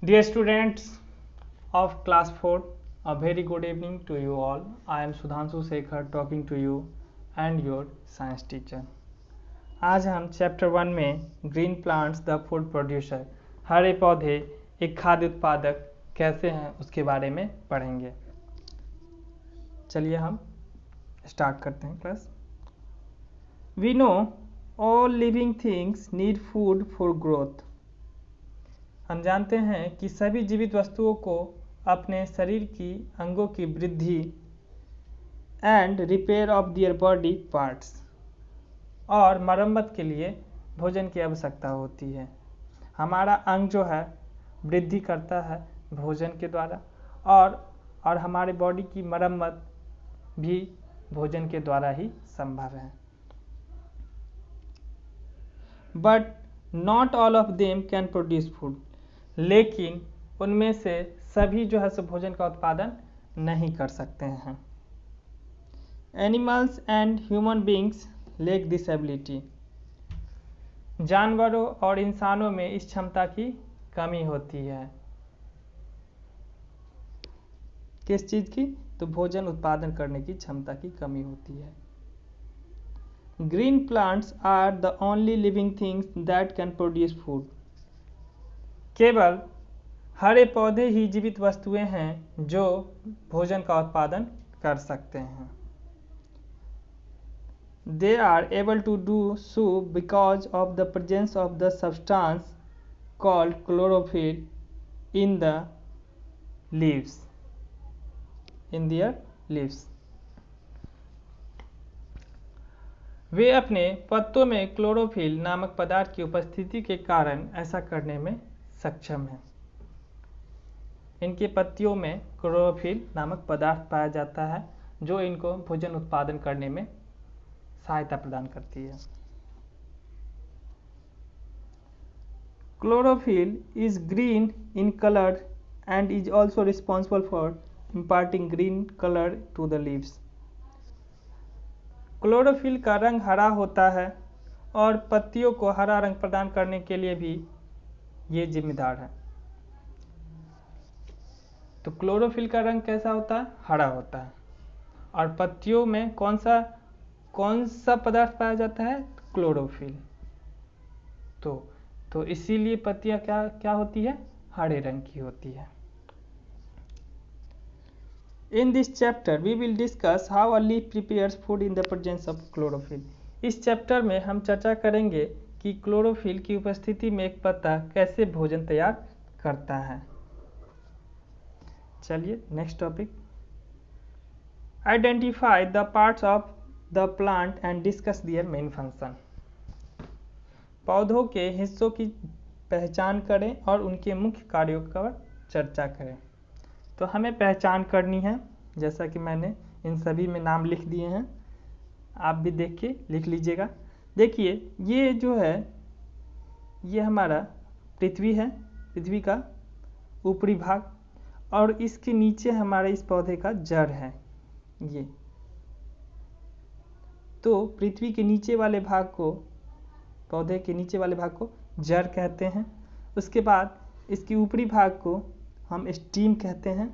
Dear students of class 4, a very good evening to you all. I am Sudhanshu Sekhar talking to you and your science teacher. आज हम chapter 1 में green plants the food producer, हरे पौधे एक खाद्य उत्पादक कैसे हैं उसके बारे में पढ़ेंगे। चलिए हम स्टार्ट करते हैं class. We know all living things need food for growth. हम जानते हैं कि सभी जीवित वस्तुओं को अपने शरीर की अंगों की वृद्धि and repair of their body parts और मरम्मत के लिए भोजन की आवश्यकता होती है। हमारा अंग जो है वृद्धि करता है भोजन के द्वारा और हमारे बॉडी की मरम्मत भी भोजन के द्वारा ही संभव है। But not all of them can produce food, लेकिन उनमें से सभी जो है सो भोजन का उत्पादन नहीं कर सकते हैं। Animals and human beings lack this ability, जानवरों और इंसानों में इस क्षमता की कमी होती है। किस चीज़ की? तो भोजन उत्पादन करने की क्षमता की कमी होती है। Green plants are the only living things that can produce food, केवल हरे पौधे ही जीवित वस्तुएं हैं जो भोजन का उत्पादन कर सकते हैं। They are able to do so because of the presence of the substance called chlorophyll in the leaves, in their leaves. वे अपने पत्तों में क्लोरोफिल नामक पदार्थ की उपस्थिति के कारण ऐसा करने में सक्षम है। इनके पत्तियों में क्लोरोफिल नामक पदार्थ पाया जाता है जो इनको भोजन उत्पादन करने में सहायता प्रदान करती है। Chlorophyll is green in colour and is also responsible for imparting green colour to the leaves. Chlorophyll का रंग हरा होता है और पत्तियों को हरा रंग प्रदान करने के लिए भी ये जिम्मेदार है। तो क्लोरोफिल का रंग कैसा होता है? हरा होता है। और पत्तियों में कौन सा पदार्थ पाया जाता है? क्लोरोफिल। तो इसीलिए पत्तियां क्या होती है? हरे रंग की होती है। In this chapter we will discuss how a leaf prepares food in the presence of chlorophyll. इस चैप्टर में हम चर्चा करेंगे कि क्लोरोफिल की उपस्थिति में एक पत्ता कैसे भोजन तैयार करता है। चलिए next topic. Identify the parts of the plant and discuss their main function. पौधों के हिस्सों की पहचान करें और उनके मुख्य कार्यों पर चर्चा करें। तो हमें पहचान करनी है, जैसा कि मैंने इन सभी में नाम लिख दिए हैं, आप भी देख के लिख लीजिएगा। देखिए ये जो है ये हमारा पृथ्वी है, पृथ्वी का ऊपरी भाग, और इसके नीचे हमारे इस पौधे का जड़ है ये। तो पृथ्वी के नीचे वाले भाग को, पौधे के नीचे वाले भाग को जड़ कहते हैं। उसके बाद इसके ऊपरी भाग को हम स्टीम कहते हैं,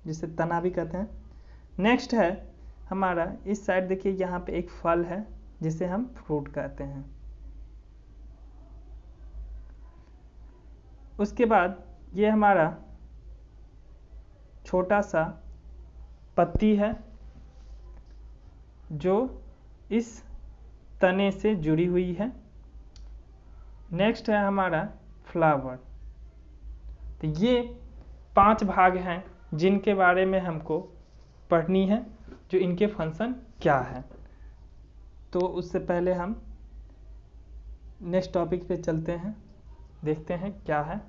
जिसे तना भी कहते हैं। नेक्स्ट है हमारा इस साइड, देखिए यहाँ पे एक फल है जिसे हम फ्रूट कहते हैं। उसके बाद ये हमारा छोटा सा पत्ती है जो इस तने से जुड़ी हुई है। नेक्स्ट है हमारा फ्लावर। तो ये 5 भाग हैं जिनके बारे में हमको पढ़नी है, जो इनके फंक्शन क्या है। तो उससे पहले हम नेक्स्ट टॉपिक पे चलते हैं, देखते हैं क्या है।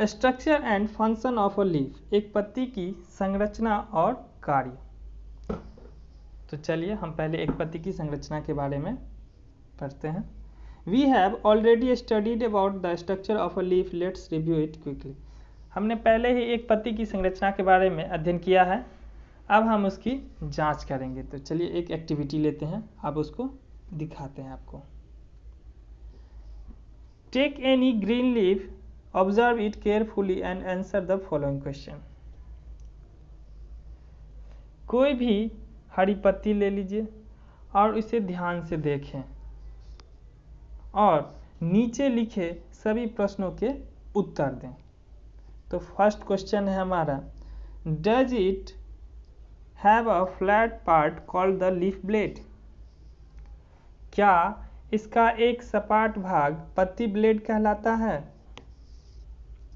Structure and function of a leaf, एक पत्ती की संरचना और कार्य। तो चलिए हम पहले एक पत्ती की संरचना के बारे में पढ़ते हैं। We have already studied about the structure of a leaf, let's review it quickly. हमने पहले ही एक पत्ती की संरचना के बारे में अध्ययन किया है, अब हम उसकी जांच करेंगे। तो चलिए एक एक्टिविटी लेते हैं, अब उसको दिखाते हैं आपको। Take any green leaf, observe it carefully and answer the following question. कोई भी हरी पत्ती ले लीजिए और इसे ध्यान से देखें और नीचे लिखे सभी प्रश्नों के उत्तर दें। तो फर्स्ट क्वेश्चन है हमारा, does it have a flat part called the leaf blade? क्या इसका एक सपाट भाग पत्ती ब्लेड कहलाता है?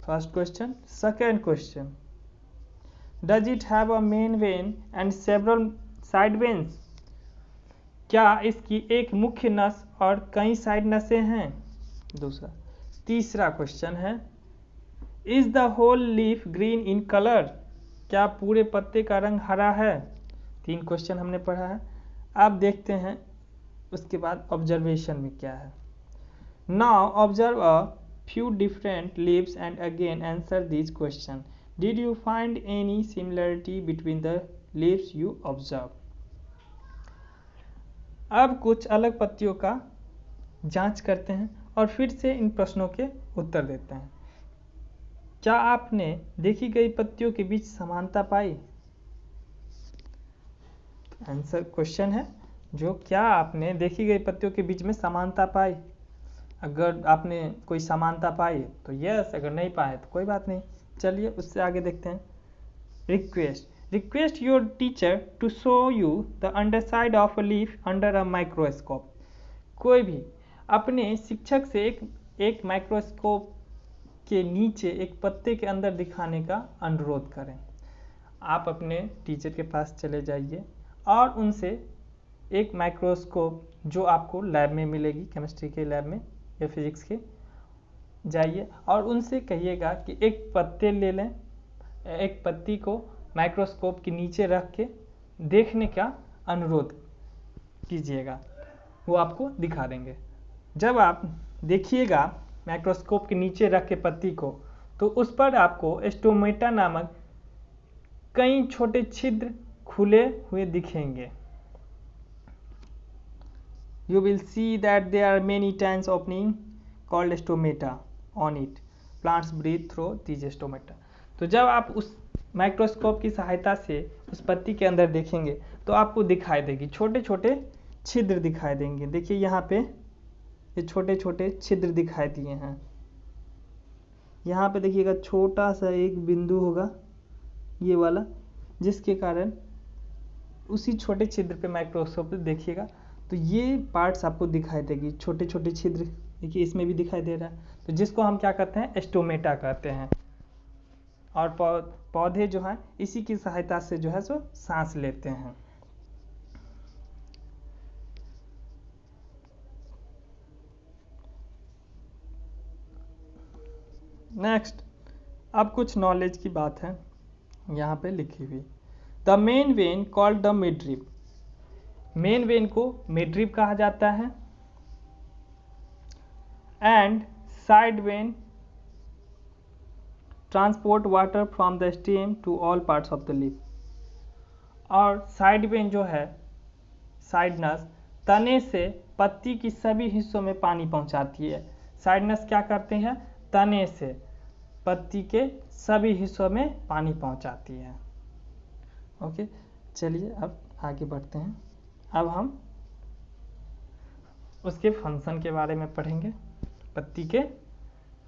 First question. Second question, does it have a main vein and several side veins? क्या इसकी एक मुख्य नस और कई साइड नसें हैं? दूसरा। तीसरा क्वेश्चन है, is the whole leaf green in colour? क्या पूरे पत्ते का रंग हरा है? 3 क्वेश्चन हमने पढ़ा है। अब देखते हैं उसके बाद ऑब्जर्वेशन में क्या है। Now observe a few different leaves and again answer these questions. Did you find any similarity between the leaves you observed? अब कुछ अलग पत्तियों का जांच करते हैं और फिर से इन प्रश्नों के उत्तर देते हैं। क्या आपने देखी गई पत्तियों के बीच समानता पाई? आंसर क्वेश्चन है जो क्या आपने देखी गई पत्तियों के बीच में समानता पाई। अगर आपने कोई समानता पाई तो यस, अगर नहीं पाए तो कोई बात नहीं। चलिए उससे आगे देखते हैं। Request your teacher to show you the underside of a leaf under a microscope. कोई भी अपने शिक्षक से एक माइक्रोस्कोप के नीचे एक पत्ते के अंदर दिखाने का अनुरोध करें। आप अपने टीचर के पास चले जाइए और उनसे एक माइक्रोस्कोप जो आपको लैब में मिलेगी, केमिस्ट्री के लैब में या फिजिक्स के, जाइए और उनसे कहिएगा कि एक पत्ते ले लें, एक पत्ती को माइक्रोस्कोप के नीचे रख के देखने का अनुरोध कीजिएगा। वो आपको दिखा देंगे। जब आप देखिएगा माइक्रोस्कोप के नीचे रख के पत्ती को, तो उस पर आपको स्टोमेटा नामक कई छोटे छिद्र खुले हुए दिखेंगे। You will see that there are many tines opening called stomata on it. Plants breathe through these stomata. तो जब आप उस माइक्रोस्कोप की सहायता से उस पत्ती के अंदर देखेंगे तो आपको दिखाई देगी छोटे छोटे छिद्र दिखाई देंगे। देखिए यहाँ पे ये छोटे छोटे छिद्र दिखाई दिए हैं। यहाँ पे देखिएगा छोटा सा एक बिंदु होगा ये वाला, जिसके कारण उसी छोटे छिद्र पे माइक्रोस्कोप पे देखिएगा तो ये पार्ट्स आपको दिखाई देगी, छोटे छोटे छिद्र। देखिए इसमें भी दिखाई दे रहा है, तो जिसको हम क्या कहते हैं, स्टोमेटा कहते हैं। और पौधे जो हैं इसी की सहायता से जो है सो सांस लेते हैं। नेक्स्ट, अब कुछ नॉलेज की बात है यहाँ पे लिखी हुई। The main vein called the midrib. Main vein को मिडरिप कहा जाता है। And side vein transport water from the stem to all parts of the leaf. और साइड वेन जो है, साइड नस, तने से पत्ती की सभी हिस्सों में पानी पहुंचाती है। साइड नस क्या करते हैं, तने से पत्ती के सभी हिस्सों में पानी पहुंचाती है। ओके, चलिए अब आगे बढ़ते हैं। अब हम उसके फंक्शन के बारे में पढ़ेंगे, पत्ती के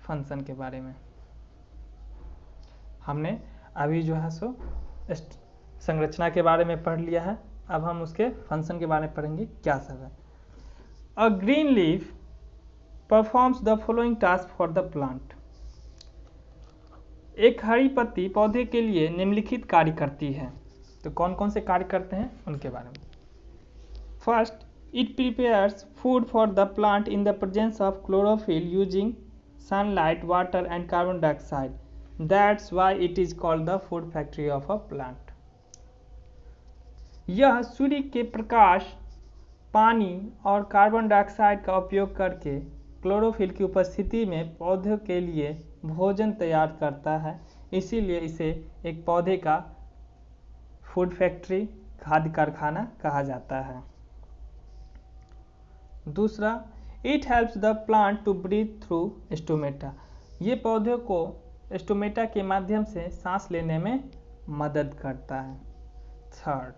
फंक्शन के बारे में। हमने अभी जो है सो संरचना के बारे में पढ़ लिया है, अब हम उसके फंक्शन के बारे में पढ़ेंगे क्या सब है। A green leaf performs the following task for the plant. एक हरी पत्ती पौधे के लिए निम्नलिखित कार्य करती है। तो कौन कौन से कार्य करते हैं उनके बारे में। First, it prepares food for the plant in the presence of chlorophyll using sunlight, water and carbon dioxide. That's why it is called the food factory of a plant. यह सूर्य के प्रकाश, पानी और कार्बन डाइऑक्साइड का उपयोग करके chlorophyll की उपस्थिति में पौधों के लिए भोजन तैयार करता है, इसीलिए इसे एक पौधे का फूड फैक्ट्री, खाद्य कारखाना कहा जाता है। दूसरा, it helps the plant to breathe through stomata. ये पौधे को स्टोमेटा के माध्यम से सांस लेने में मदद करता है। Third,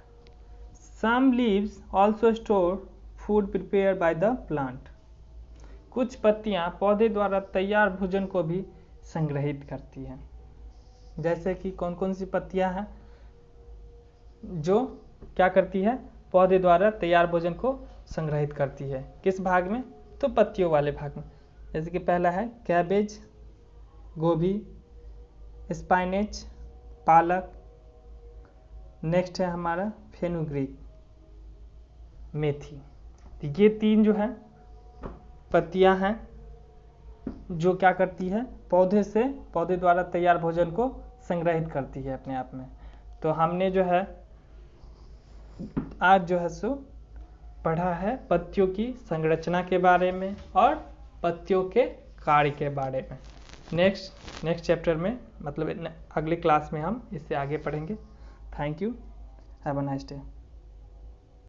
some leaves also store food prepare by the plant. कुछ पत्तियां पौधे द्वारा तैयार भोजन को भी संग्रहित करती हैं। जैसे कि कौन कौन सी पत्तियां हैं जो क्या करती है, पौधे द्वारा तैयार भोजन को संग्रहित करती है। किस भाग में? तो पत्तियों वाले भाग में। जैसे कि पहला है कैबेज, गोभी, स्पाइनेच, पालक। नेक्स्ट है हमारा फेनुग्रीक, मेथी। तो ये 3 जो है पत्तियां हैं जो क्या करती है, पौधे द्वारा तैयार भोजन को संग्रहित करती है अपने आप में। तो हमने जो है आज जो है सो पढ़ा है पत्तियों की संरचना के बारे में और पत्तियों के कार्य के बारे में। नेक्स्ट चैप्टर में, मतलब अगले क्लास में हम इससे आगे पढ़ेंगे। Thank you, have a nice day.